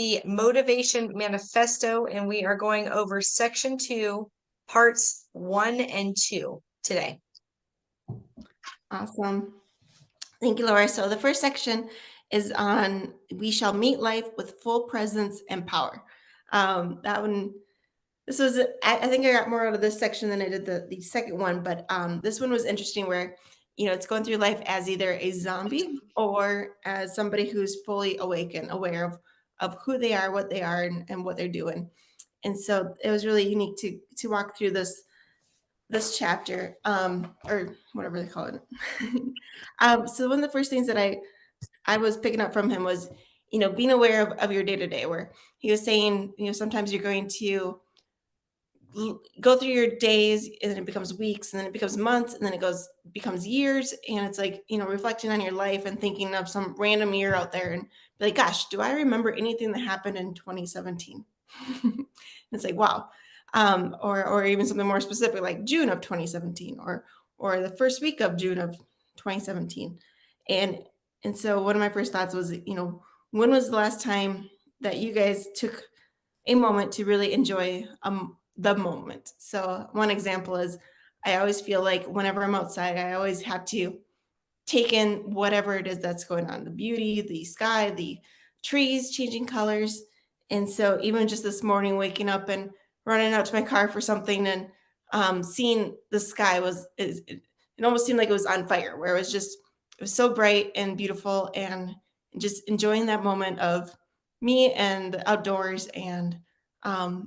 the Motivation Manifesto, and we are going over section 2, parts 1 and 2 today. Awesome. Thank you, Laura. So the first section is on we shall meet life with full presence and power. That one, this was, I think I got more out of this section than I did the second one, but this one was interesting where, it's going through life as either a zombie or as somebody who's fully awake and aware of who they are, what they are, and what they're doing. And so it was really unique to walk through this chapter, or whatever they call it. So one of the first things that I was picking up from him was, being aware of your day to day, where he was saying, sometimes you're going to go through your days and then it becomes weeks and then it becomes months and then it becomes years. And it's like, reflecting on your life and thinking of some random year out there and be like, gosh, do I remember anything that happened in 2017? It's like, wow. Or even something more specific, like June of 2017 or the first week of June of 2017. And so one of my first thoughts was, when was the last time that you guys took a moment to really enjoy the moment? So one example is I always feel like whenever I'm outside, I always have to take in whatever it is that's going on, the beauty, the sky, the trees changing colors. And so even just this morning, waking up and running out to my car for something and seeing the sky it almost seemed like it was on fire, where it was so bright and beautiful, and just enjoying that moment of me and the outdoors and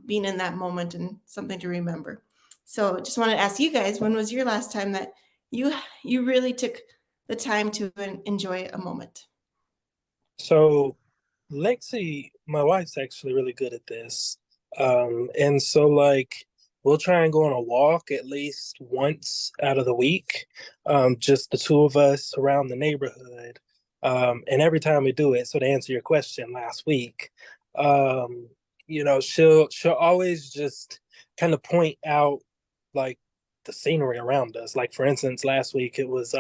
being in that moment and something to remember. So just wanted to ask you guys, when was your last time that you really took the time to enjoy a moment? So Lexi, my wife's actually really good at this. And so like we'll try and go on a walk at least once out of the week, just the two of us around the neighborhood. And every time we do it, so to answer your question last week, she'll always just kind of point out like the scenery around us. Like for instance, last week it was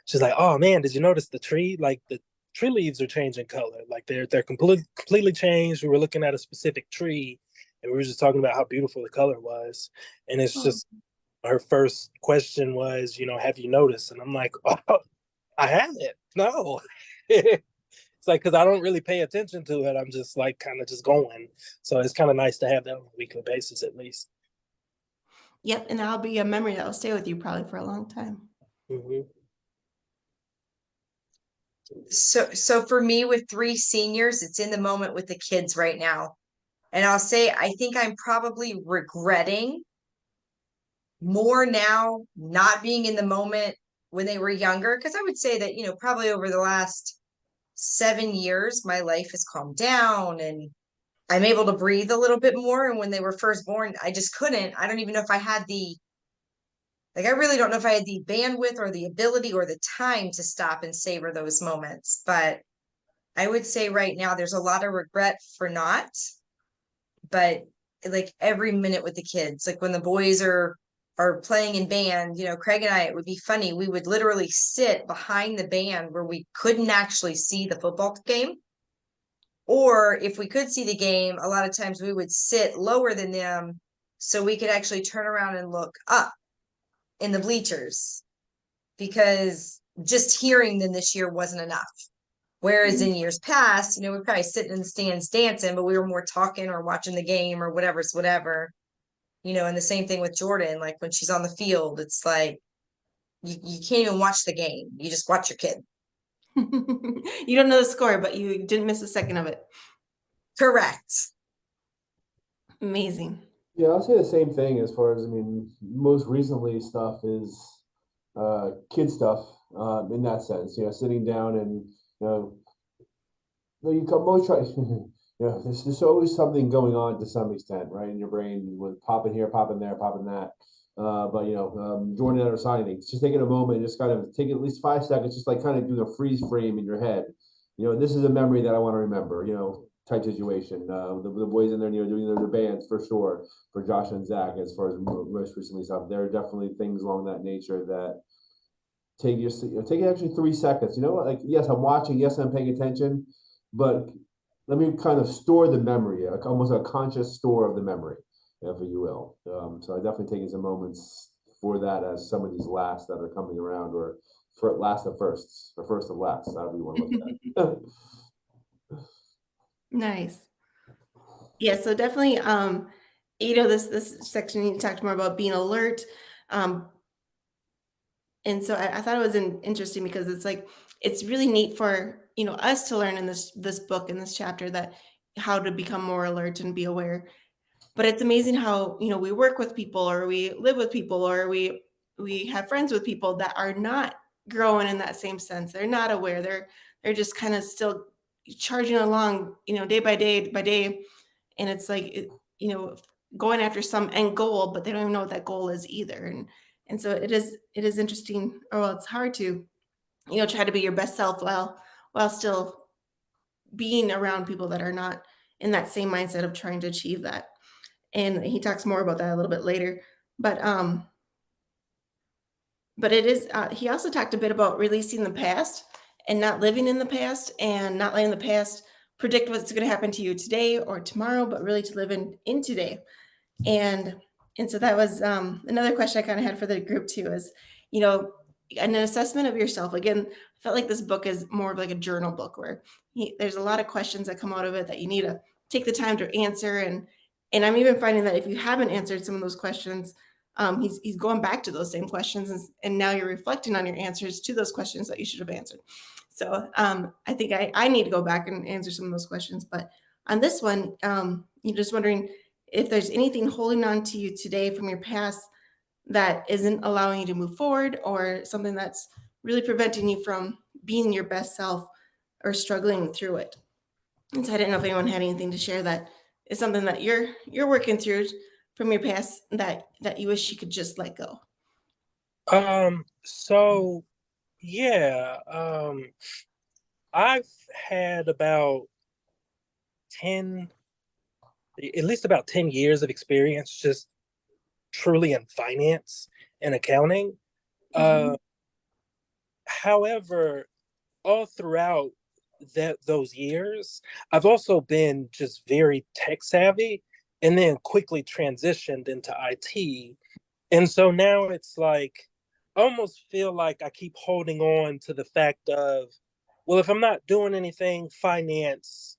she's like, "Oh man, did you notice the tree? Like the tree leaves are changing color. Like they're completely changed." We were looking at a specific tree and we were just talking about how beautiful the color was. And it's just her first question was, have you noticed? And I'm like, "Oh, I haven't. No." It's like, because I don't really pay attention to it. I'm just like kind of just going. So it's kind of nice to have that on a weekly basis at least. Yep. And that'll be a memory that will stay with you probably for a long time. Mm-hmm. So for me, with 3 seniors, it's in the moment with the kids right now. And I'll say, I think I'm probably regretting more now not being in the moment when they were younger. Because I would say that, probably over the last 7 years, my life has calmed down and I'm able to breathe a little bit more. And when they were first born, I just couldn't. I don't even know if I had I really don't know if I had the bandwidth or the ability or the time to stop and savor those moments. But I would say right now there's a lot of regret for not, but like every minute with the kids, like when the boys are playing in band, Craig and I, it would be funny. We would literally sit behind the band where we couldn't actually see the football game. Or if we could see the game, a lot of times we would sit lower than them so we could actually turn around and look up in the bleachers, because just hearing them this year wasn't enough. Whereas in years past, we're probably sitting in the stands dancing, but we were more talking or watching the game or whatever's whatever. And the same thing with Jordan, like when she's on the field, it's like you can't even watch the game. You just watch your kid. You don't know the score, but you didn't miss a second of it. Correct. Amazing. Yeah, I'll say the same thing as far as, most recently stuff is kid stuff in that sense, sitting down and, you can always try, there's always something going on to some extent, right, in your brain with popping here, popping there, popping that. But, Jordan or signing, just taking a moment and just kind of taking at least 5 seconds, just like kind of doing a freeze frame in your head. This is a memory that I want to remember, type situation. The boys in there, doing their bands for sure, for Josh and Zach, as far as most recently stuff. There are definitely things along that nature that take actually 3 seconds. Like, yes, I'm watching, yes, I'm paying attention, but let me kind of store the memory, like almost a conscious store of the memory, if you will. So I definitely taking some moments for that as some of these last that are coming around, or for last of firsts, or first of last, however you want to look at it. Nice. Yeah, so definitely, this section you talked more about being alert. Um, and so I thought it was interesting because it's like it's really neat for us to learn in this book, in this chapter, that how to become more alert and be aware. But it's amazing how we work with people, or we live with people, or we have friends with people that are not growing in that same sense. They're not aware. They're just kind of still charging along, day by day by day, and it's like going after some end goal, but they don't even know what that goal is either. And so it is interesting, or well, it's hard to try to be your best self while still being around people that are not in that same mindset of trying to achieve that. And he talks more about that a little bit later. But it is he also talked a bit about releasing the past and not living in the past, and not letting the past predict what's going to happen to you today or tomorrow, but really to live in today. And so that was another question I kind of had for the group too, is an assessment of yourself. Again, I felt like this book is more of like a journal book, where there's a lot of questions that come out of it that you need to take the time to answer. And I'm even finding that if you haven't answered some of those questions, he's going back to those same questions, and now you're reflecting on your answers to those questions that you should have answered. So I think I need to go back and answer some of those questions. But on this one, you're just wondering if there's anything holding on to you today from your past that isn't allowing you to move forward, or something that's really preventing you from being your best self or struggling through it. And so I didn't know if anyone had anything to share that is something that you're working through from your past that you wish you could just let go. So yeah, I've had about 10, at least about 10 years of experience just truly in finance and accounting. However, all throughout those years, I've also been just very tech savvy, and then quickly transitioned into IT. And so now it's like, I almost feel like I keep holding on to the fact of, well, if I'm not doing anything finance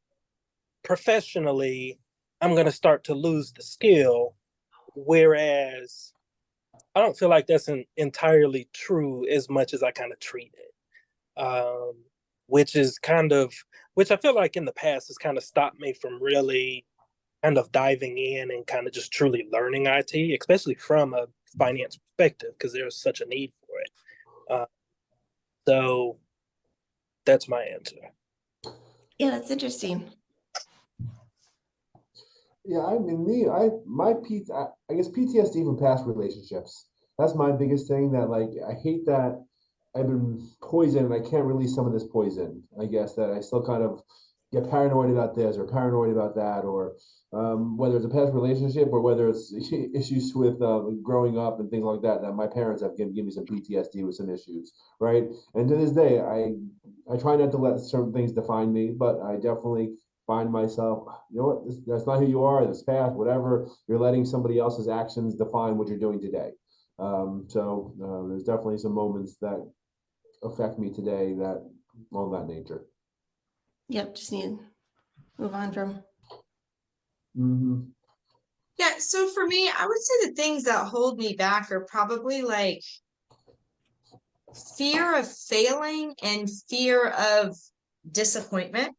professionally, I'm going to start to lose the skill. Whereas I don't feel like that's entirely true as much as I kind of treat it. Which I feel like in the past has kind of stopped me from really kind of diving in and kind of just truly learning IT, especially from a finance perspective, because there's such a need for it. So that's my answer. Yeah, that's interesting. Yeah, I mean, I guess PTSD from past relationships. That's my biggest thing. That, like, I hate that I've been poisoned and I can't release some of this poison. I guess that I still kind of get paranoid about this or paranoid about that, or whether it's a past relationship or whether it's issues with growing up and things like that. That my parents have given me some PTSD with some issues, right? And to this day, I try not to let certain things define me, but I definitely find myself, you know what, that's not who you are, this past, whatever, you're letting somebody else's actions define what you're doing today. So there's definitely some moments that affect me today that on that nature. Yep, just need to move on from. Yeah, so for me, I would say the things that hold me back are probably like fear of failing and fear of disappointment.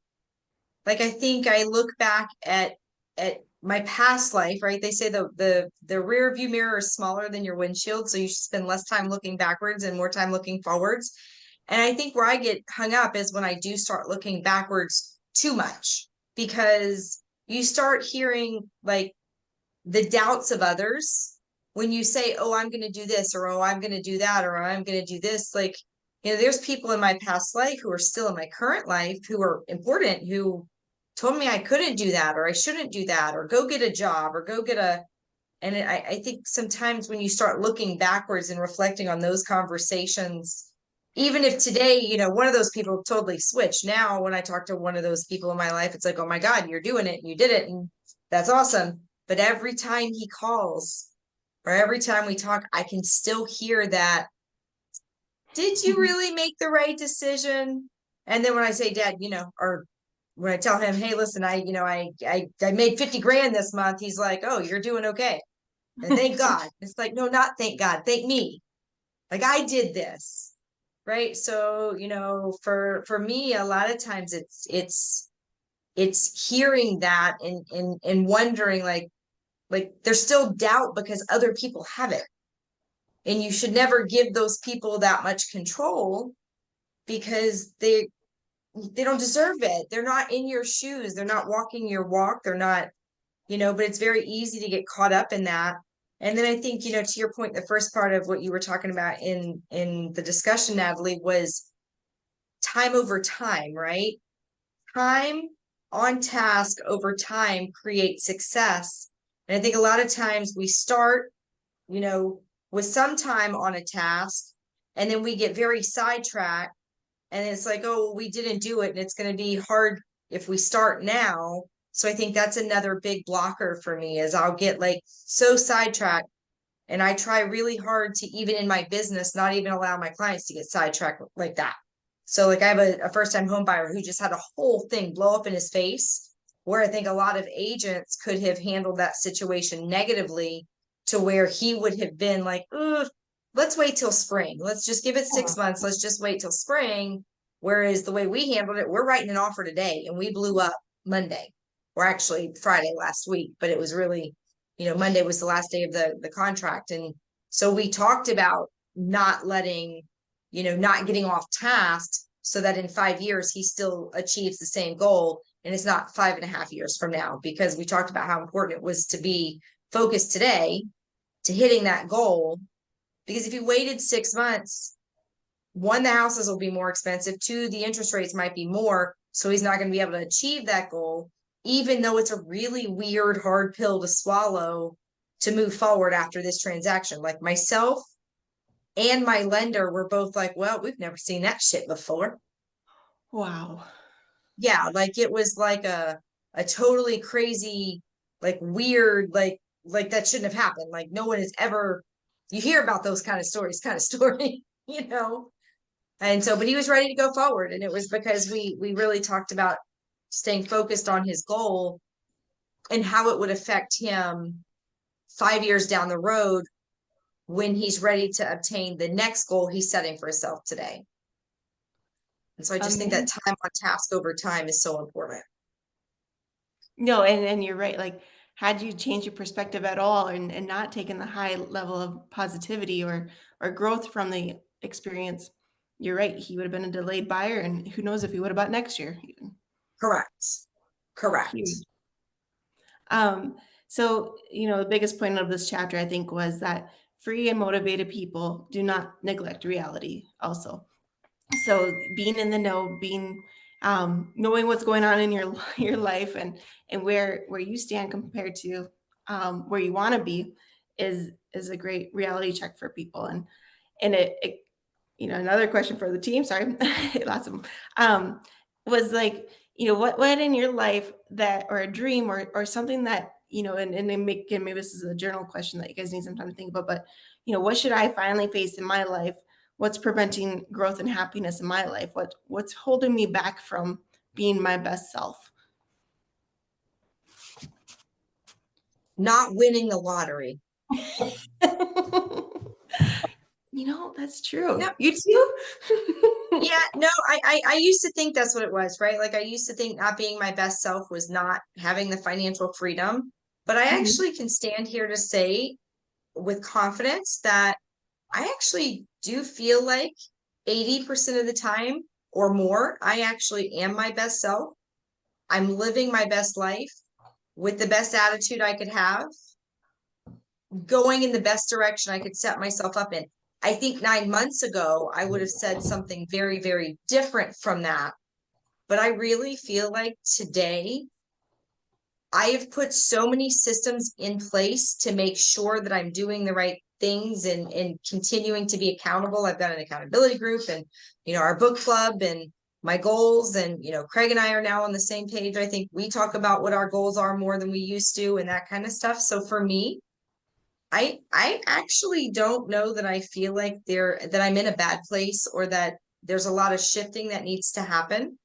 Like, I think I look back at my past life, right? They say the rear view mirror is smaller than your windshield, so you should spend less time looking backwards and more time looking forwards. And I think where I get hung up is when I do start looking backwards too much, because you start hearing like the doubts of others when you say, oh, I'm going to do this, or oh, I'm going to do that, or I'm going to do this. Like, there's people in my past life who are still in my current life who are important, who told me I couldn't do that, or I shouldn't do that, or go get a job, or go get and I think sometimes when you start looking backwards and reflecting on those conversations, even if today, you know, one of those people totally switched. Now, when I talk to one of those people in my life, it's like, oh my God, you're doing it and you did it. And that's awesome. But every time he calls or every time we talk, I can still hear that. Did you really make the right decision? And then when I say, Dad, you know, or when I tell him, hey, listen, I made 50 grand this month. He's like, oh, you're doing okay. And thank God. It's like, no, not thank God, thank me. Like I did this. Right. So, you know, for me, a lot of times it's hearing that and wondering like there's still doubt because other people have it. And you should never give those people that much control because they don't deserve it. They're not in your shoes. They're not walking your walk. They're not, you know, but it's very easy to get caught up in that. And then I think, you know, to your point, the first part of what you were talking about in the discussion, Natalie, was time over time, right? Time on task over time creates success. And I think a lot of times we start, you know, with some time on a task, and then we get very sidetracked. And it's like, oh, we didn't do it. And it's going to be hard if we start now. So I think that's another big blocker for me is I'll get like so sidetracked. And I try really hard to, even in my business, not even allow my clients to get sidetracked like that. So like I have a first-time home buyer who just had a whole thing blow up in his face, where I think a lot of agents could have handled that situation negatively to where he would have been like, let's wait till spring. Let's just give it 6 months. Let's just wait till spring. Whereas the way we handled it, we're writing an offer today and we blew up Monday, or actually Friday last week, but it was really, you know, Monday was the last day of the contract. And so we talked about not letting, you know, not getting off task so that in 5 years he still achieves the same goal. And it's not 5.5 years from now, because we talked about how important it was to be focused today to hitting that goal. Because if you waited 6 months, one, the houses will be more expensive. Two, the interest rates might be more. So he's not going to be able to achieve that goal, even though it's a really weird, hard pill to swallow to move forward after this transaction. Like myself and my lender were both like, well, we've never seen that shit before. Wow. Yeah, like it was like a totally crazy, like weird, like that shouldn't have happened. Like no one has ever, you hear about those kind of story, you know? And so, but he was ready to go forward. And it was because we really talked about staying focused on his goal and how it would affect him 5 years down the road when he's ready to obtain the next goal he's setting for himself today. And so I just think that time on task over time is so important. No, and you're right. Like, had you changed your perspective at all and not taken the high level of positivity or growth from the experience, you're right. He would have been a delayed buyer, and who knows if he would have bought next year even. Correct. Huge. So, you know, the biggest point of this chapter, I think, was that free and motivated people do not neglect reality also. So being in the know, being knowing what's going on in your life and where you stand compared to where you want to be is a great reality check for people. And it you know, another question for the team, sorry, lots of them, was like, you know, what in your life that, or a dream or something that, you know, and maybe this is a journal question that you guys need some time to think about, but, you know, what should I finally face in my life? What's preventing growth and happiness in my life? What's holding me back from being my best self? Not winning the lottery. You know, that's true. Yep. You too? Yeah, no, I used to think that's what it was, right? Like I used to think not being my best self was not having the financial freedom. But I actually can stand here to say with confidence that I actually do feel like 80% of the time or more, I actually am my best self. I'm living my best life with the best attitude I could have, going in the best direction I could set myself up in. I think 9 months ago, I would have said something very, very different from that. But I really feel like today, I have put so many systems in place to make sure that I'm doing the right things and continuing to be accountable. I've got an accountability group and, our book club and my goals, and, Craig and I are now on the same page. I think we talk about what our goals are more than we used to and that kind of stuff. So for me, I actually don't know that I feel like that I'm in a bad place or that there's a lot of shifting that needs to happen.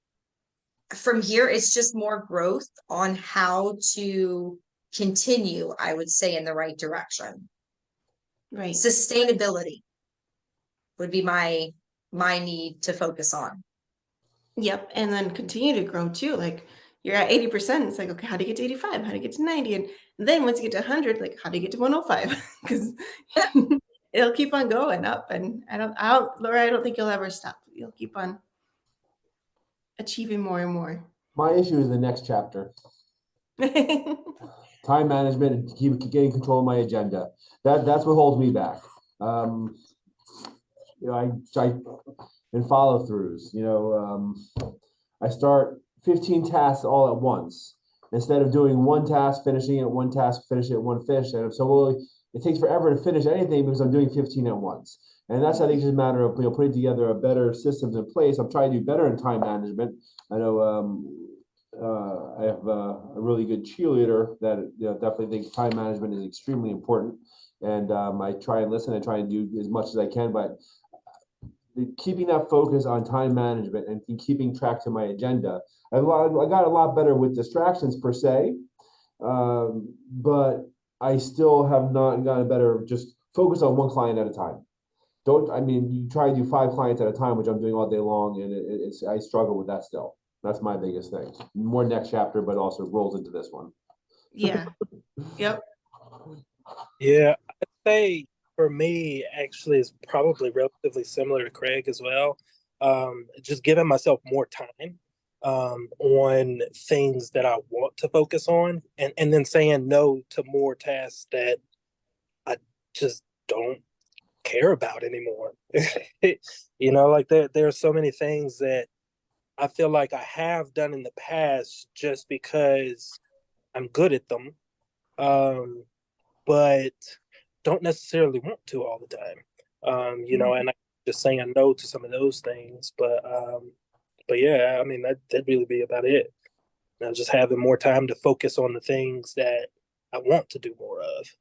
From here, it's just more growth on how to continue, I would say, in the right direction. Right. Sustainability would be my need to focus on. Yep. And then continue to grow too. Like you're at 80%. It's like, okay, how do you get to 85? How do you get to 90? And then once you get to 100, like how do you get to 105? Because it'll keep on going up. And Laura, I don't think you'll ever stop. You'll keep on achieving more and more. My issue is the next chapter. Time management and keep getting control of my agenda. That's what holds me back. I and follow throughs. I start 15 tasks all at once instead of doing one task, finishing it, one task, finish it, one fish. And so well, it takes forever to finish anything because I'm doing 15 at once. And that's, I think, just a matter of putting together a better systems in place. I'm trying to do better in time management. I know I have a really good cheerleader that definitely thinks time management is extremely important. And I try and listen and try and do as much as I can, but keeping that focus on time management and keeping track to my agenda. I got a lot better with distractions per se, but I still have not gotten better. Just focus on one client at a time. You try to do 5 clients at a time, which I'm doing all day long, and I struggle with that still. That's my biggest thing. More next chapter, but also rolls into this one. Yeah. Yep. Yeah, I'd say for me, actually, is probably relatively similar to Craig as well. Just giving myself more time on things that I want to focus on, and then saying no to more tasks that I just don't care about anymore. Like there are so many things that I feel like I have done in the past just because I'm good at them, but don't necessarily want to all the time. And I'm just saying no to some of those things. But yeah, that'd really be about it. Just having more time to focus on the things that I want to do more of.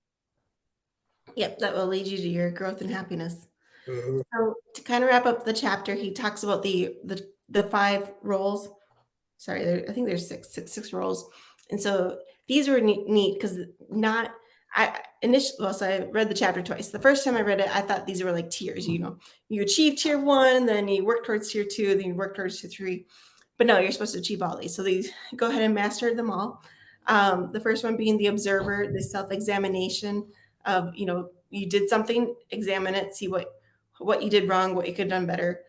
Yep, that will lead you to your growth and happiness. Mm-hmm. So to kind of wrap up the chapter, he talks about the 5 roles. Sorry, I think there's six roles, and so these were neat because so I read the chapter twice. The first time I read it, I thought these were like tiers. You achieve tier 1, then you work towards tier 2, then you work towards tier 3. But no, you're supposed to achieve all these. So these, go ahead and master them all. The first one being the observer, the self-examination of, you did something, examine it, see what you did wrong, what you could have done better.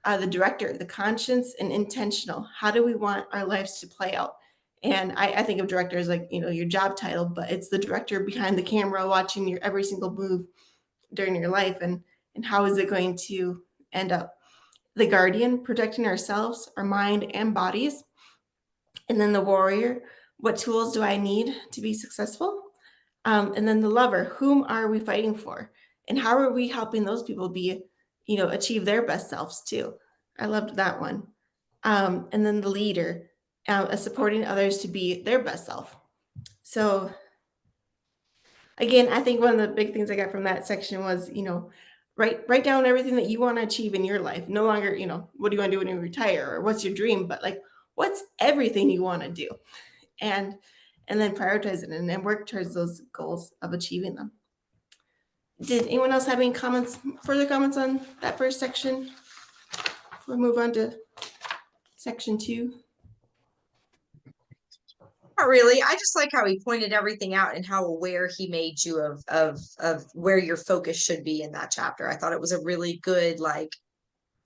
The director, the conscious and intentional. How do we want our lives to play out? And I think of director as like, your job title, but it's the director behind the camera watching your every single move during your life, and how is it going to end up. The guardian, protecting ourselves, our mind and bodies. And then the warrior, what tools do I need to be successful? And then the lover, whom are we fighting for? And how are we helping those people be, achieve their best selves too? I loved that one. And then the leader, supporting others to be their best self. So again, I think one of the big things I got from that section was, write down everything that you want to achieve in your life. No longer, what do you want to do when you retire, or what's your dream, but like, what's everything you want to do? And then prioritize it and then work towards those goals of achieving them. Did anyone else have any further comments on that first section before we move on to section 2? Not really. I just like how he pointed everything out and how aware he made you of where your focus should be in that chapter. I thought it was a really good,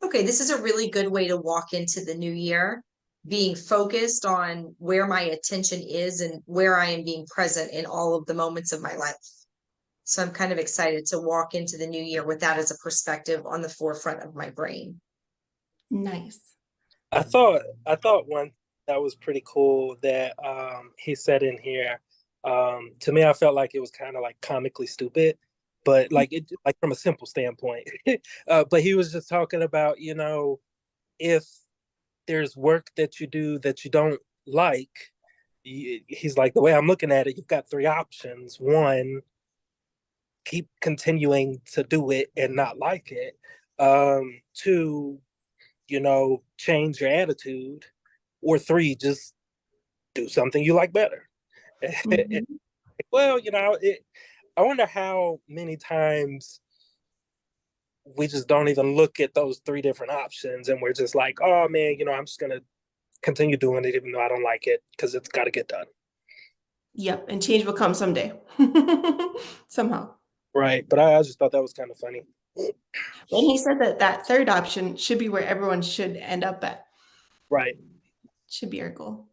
okay, this is a really good way to walk into the new year, being focused on where my attention is and where I am being present in all of the moments of my life. So I'm kind of excited to walk into the new year with that as a perspective on the forefront of my brain. Nice. I thought one that was pretty cool that he said in here. To me, I felt like it was kind of like comically stupid. but like it, like from a simple standpoint. But he was just talking about, if there's work that you do that you don't like, he's like, the way I'm looking at it, you've got three options. One, keep continuing to do it and not like it. Two, change your attitude. Or three, just do something you like better. Mhm. Well, I wonder how many times we just don't even look at those three different options and we're just like, oh man, I'm just gonna continue doing it even though I don't like it because it's got to get done. Yep, and change will come someday. Somehow. Right. But I just thought that was kind of funny. And he said that that third option should be where everyone should end up at. Right. Should be our goal.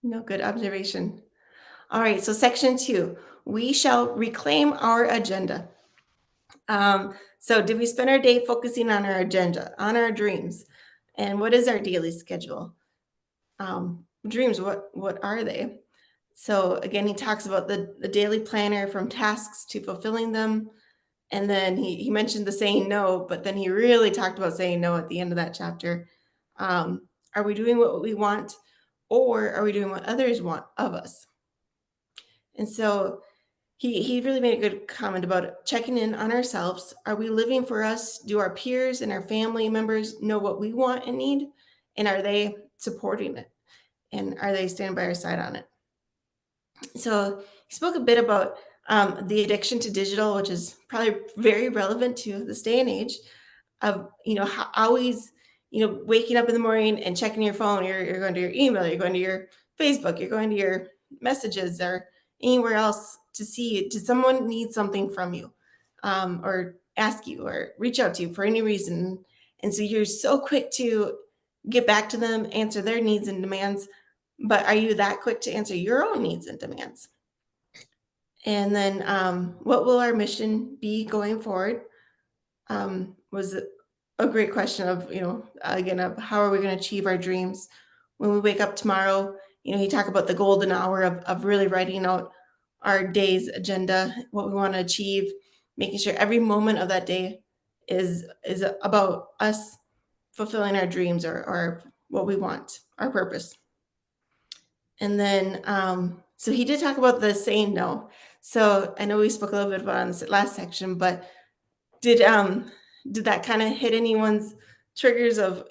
No, good observation. All right, so section 2, we shall reclaim our agenda. So did we spend our day focusing on our agenda, on our dreams? And what is our daily schedule? Dreams, what are they? So again, he talks about the daily planner from tasks to fulfilling them. And then he mentioned the saying no, but then he really talked about saying no at the end of that chapter. Are we doing what we want, or are we doing what others want of us? And so he really made a good comment about checking in on ourselves. Are we living for us? Do our peers and our family members know what we want and need? And are they supporting it? And are they standing by our side on it? So he spoke a bit about the addiction to digital, which is probably very relevant to this day and age of, how always, waking up in the morning and checking your phone, you're going to your email, you're going to your Facebook, you're going to your messages or anywhere else to see, did someone need something from you, or ask you or reach out to you for any reason. And so you're so quick to get back to them, answer their needs and demands, but are you that quick to answer your own needs and demands? And then what will our mission be going forward? Was a great question of, again, of how are we going to achieve our dreams when we wake up tomorrow? He talked about the golden hour of really writing out our day's agenda, what we want to achieve, making sure every moment of that day is about us fulfilling our dreams or what we want, our purpose. And then, so he did talk about the saying no. So I know we spoke a little bit about it on this last section, but did that kind of hit anyone's triggers of,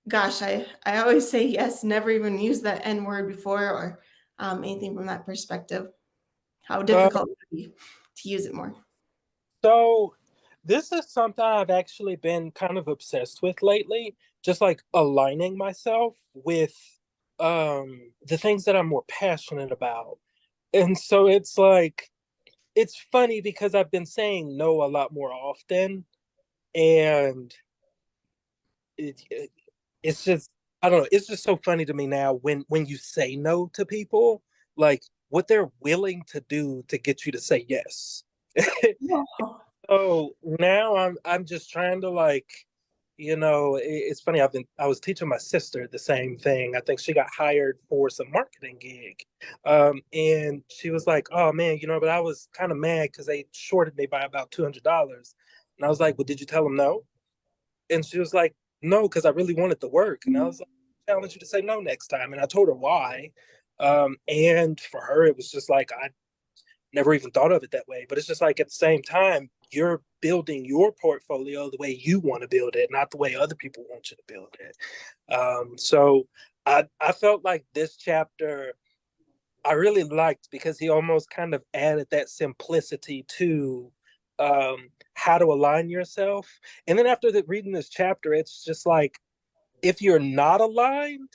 gosh, I always say yes, never even used that N word before, or anything from that perspective? How difficult would it be to use it more? So this is something I've actually been kind of obsessed with lately, just like aligning myself with the things that I'm more passionate about. And so it's like, it's funny because I've been saying no a lot more often, and it's just, I don't know, it's just so funny to me now when you say no to people, like what they're willing to do to get you to say yes. So now I'm just trying to like, it's funny. I was teaching my sister the same thing. I think she got hired for some marketing gig, and she was like, "Oh man, but I was kind of mad because they shorted me by about $200." And I was like, "Well, did you tell them no?" And she was like, "No, because I really wanted the work." And I was like, "I challenge you to say no next time." And I told her why. And for her, it was just like, I never even thought of it that way. But it's just like at the same time, you're building your portfolio the way you want to build it, not the way other people want you to build it. So I felt like this chapter I really liked because he almost kind of added that simplicity to how to align yourself. And then after reading this chapter, it's just like, if you're not aligned,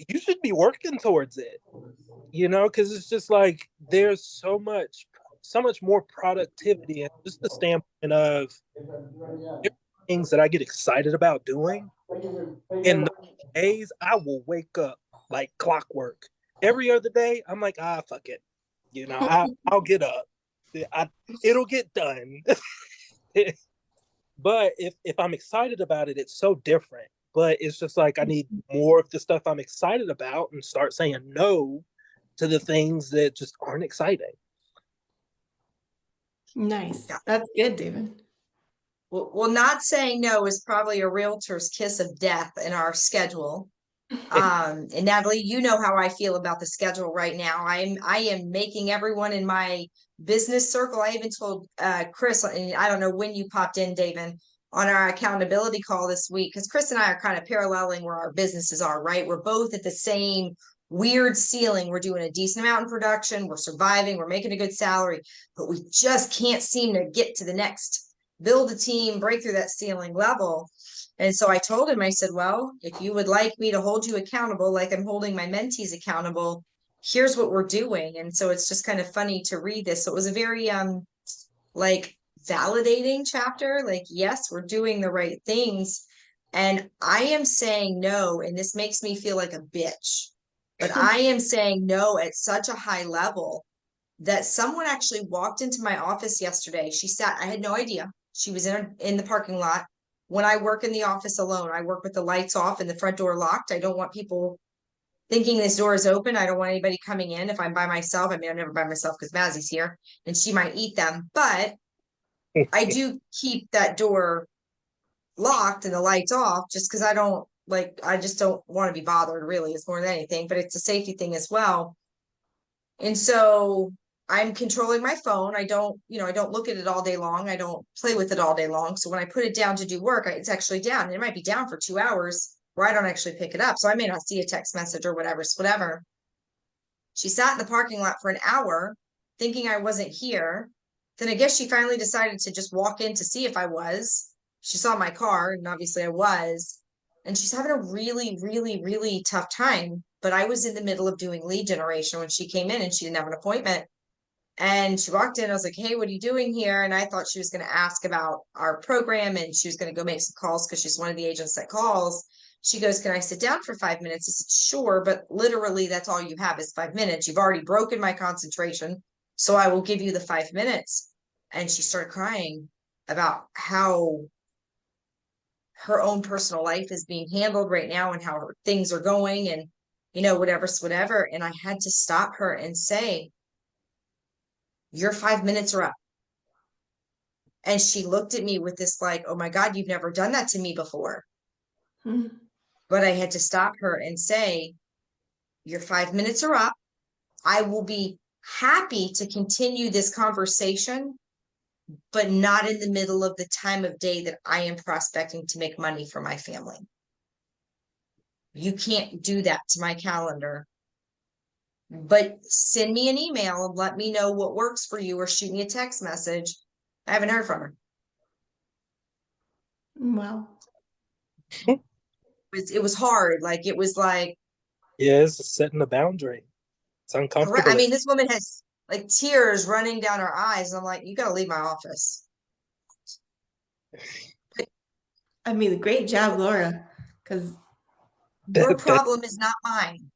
you should be working towards it, because it's just like there's so much more productivity and just the standpoint of things that I get excited about doing. And days I will wake up like clockwork. Every other day, I'm like, fuck it. I'll get up. It'll get done. But if I'm excited about it, it's so different. But it's just like I need more of the stuff I'm excited about and start saying no to the things that just aren't exciting. Nice. Yeah. That's good, David. Well, not saying no is probably a realtor's kiss of death in our schedule. And Natalie, you know how I feel about the schedule right now. I am making everyone in my business circle. I even told Chris, and I don't know when you popped in, David, on our accountability call this week, because Chris and I are kind of paralleling where our businesses are, right? We're both at the same weird ceiling. We're doing a decent amount in production, we're surviving, we're making a good salary, but we just can't seem to get to the next, build a team, break through that ceiling level. And so I told him, I said, well, if you would like me to hold you accountable, like I'm holding my mentees accountable, here's what we're doing. And so it's just kind of funny to read this. So it was a very like validating chapter. Like, yes, we're doing the right things. And I am saying no, and this makes me feel like a bitch, but I am saying no at such a high level that someone actually walked into my office yesterday. She sat, I had no idea. She was in the parking lot. When I work in the office alone, I work with the lights off and the front door locked. I don't want people thinking this door is open. I don't want anybody coming in if I'm by myself. I mean, I'm never by myself because Mazzie's here and she might eat them, but I do keep that door locked and the lights off just because I just don't want to be bothered, really. It's more than anything, but it's a safety thing as well. And so I'm controlling my phone. I don't look at it all day long. I don't play with it all day long. So when I put it down to do work, it's actually down. And it might be down for 2 hours where I don't actually pick it up. So I may not see a text message or whatever. So whatever. She sat in the parking lot for an hour thinking I wasn't here. Then I guess she finally decided to just walk in to see if I was. She saw my car and obviously I was. And she's having a really, really, really tough time. But I was in the middle of doing lead generation when she came in and she didn't have an appointment. And she walked in, I was like, hey, what are you doing here? And I thought she was going to ask about our program and she was going to go make some calls because she's one of the agents that calls. She goes, can I sit down for 5 minutes? I said, sure, but literally that's all you have is 5 minutes. You've already broken my concentration, so I will give you the 5 minutes. And she started crying about how her own personal life is being handled right now and how her things are going and, whatever. And I had to stop her and say, your 5 minutes are up. And she looked at me with this like, oh my God, you've never done that to me before. But I had to stop her and say, your 5 minutes are up. I will be happy to continue this conversation, but not in the middle of the time of day that I am prospecting to make money for my family. You can't do that to my calendar. But send me an email and let me know what works for you or shoot me a text message. I haven't heard from her. Wow. It was hard. Like, it was like, Yeah, it's setting a boundary. It's uncomfortable. I mean, this woman has like tears running down her eyes. And I'm like, you got to leave my office. I mean, great job, Laura, because Your problem is not mine.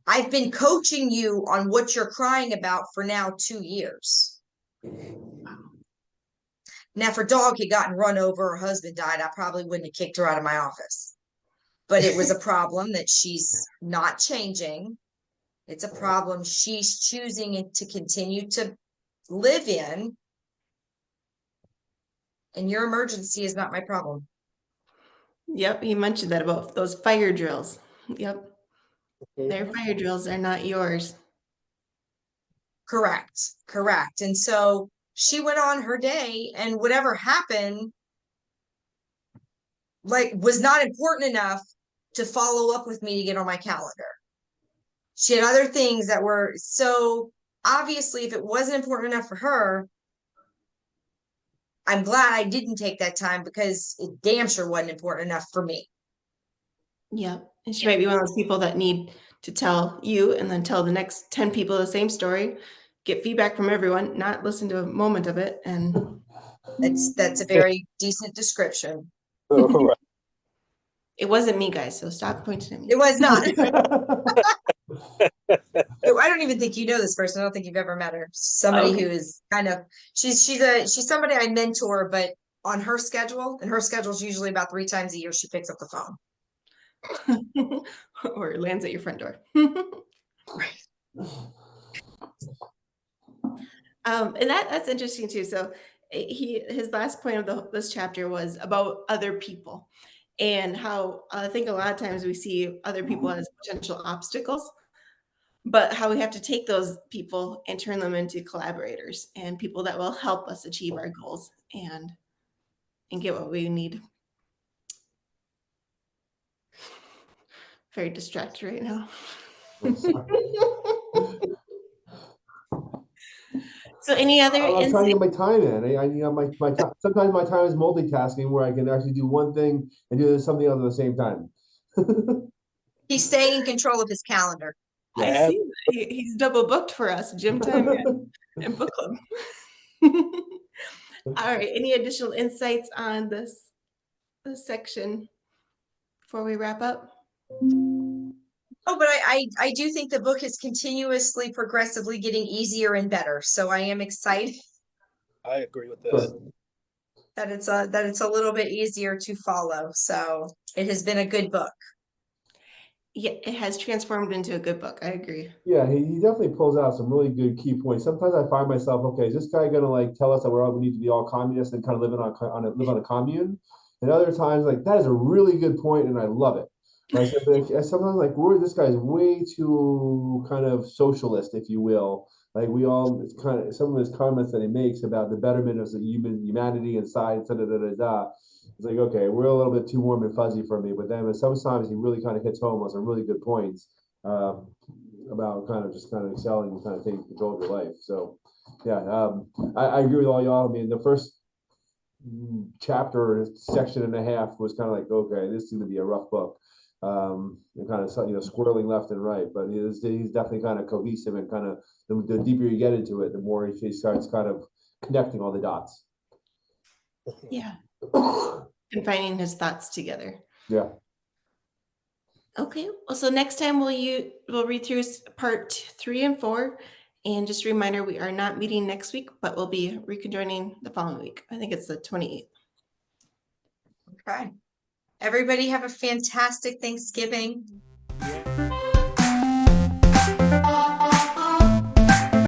I've been coaching you on what you're crying about for now 2 years. Now, if her dog had gotten run over, her husband died, I probably wouldn't have kicked her out of my office. But it was a problem that she's not changing. It's a problem she's choosing to continue to live in. And your emergency is not my problem. Yep, you mentioned that about those fire drills. Yep. Their fire drills are not yours. Correct. And so she went on her day and whatever happened, like, was not important enough to follow up with me to get on my calendar. She had other things that were, so obviously if it wasn't important enough for her, I'm glad I didn't take that time because it damn sure wasn't important enough for me. Yep. And she might be one of those people that need to tell you and then tell the next 10 people the same story, get feedback from everyone, not listen to a moment of it. And That's a very decent description. Right. it wasn't me, guys, so stop pointing at me. It was not. I don't even think you know this person. I don't think you've ever met her. Somebody who is kind of, she's somebody I mentor, but on her schedule, and her schedule is usually about 3 times a year, she picks up the phone. Or it lands at your front door. And that's interesting too. So his last point of this chapter was about other people and how I think a lot of times we see other people as potential obstacles, but how we have to take those people and turn them into collaborators and people that will help us achieve our goals and get what we need. Very distracted right now. So any other I'm trying to insight? get my time in. My time. Sometimes my time is multitasking, where I can actually do one thing and do something else at the same time. He's staying in control of his calendar. I Yeah. see that he's double booked for us, gym time and book club. All right. Any additional insights on this section before we wrap up? Oh, but I do think the book is continuously, progressively getting easier and better. So I am excited I agree with that. Sure. that it's a little bit easier to follow. So it has been a good book. Yeah, it has transformed into a good book. I agree. Yeah, he definitely pulls out some really good key points. Sometimes I find myself, okay, is this guy gonna like tell us that we need to be all communists and kind of live on a commune? And other times, like that is a really good point, and I love it. Right? So, but sometimes, like, this guy's way too kind of socialist, if you will. Like it's kind of some of his comments that he makes about the betterment of the humanity and science, It's like, okay, we're a little bit too warm and fuzzy for me. But then sometimes he really kind of hits home on some really good points. About kind of excelling and kind of taking control of your life. So yeah, I agree with all y'all. I mean, the first chapter, section and a half was kind of like, okay, this is going to be a rough book. And kind of squirreling left and right, but he's definitely kind of cohesive and kind of the deeper you get into it, the more he starts kind of connecting all the dots. Yeah. Confining his thoughts together. Yeah. Okay. Well, so next time we'll read through part 3 and 4. And just a reminder, we are not meeting next week, but we'll be reconjoining the following week. I think it's the 28th. Okay. Everybody have a fantastic Thanksgiving.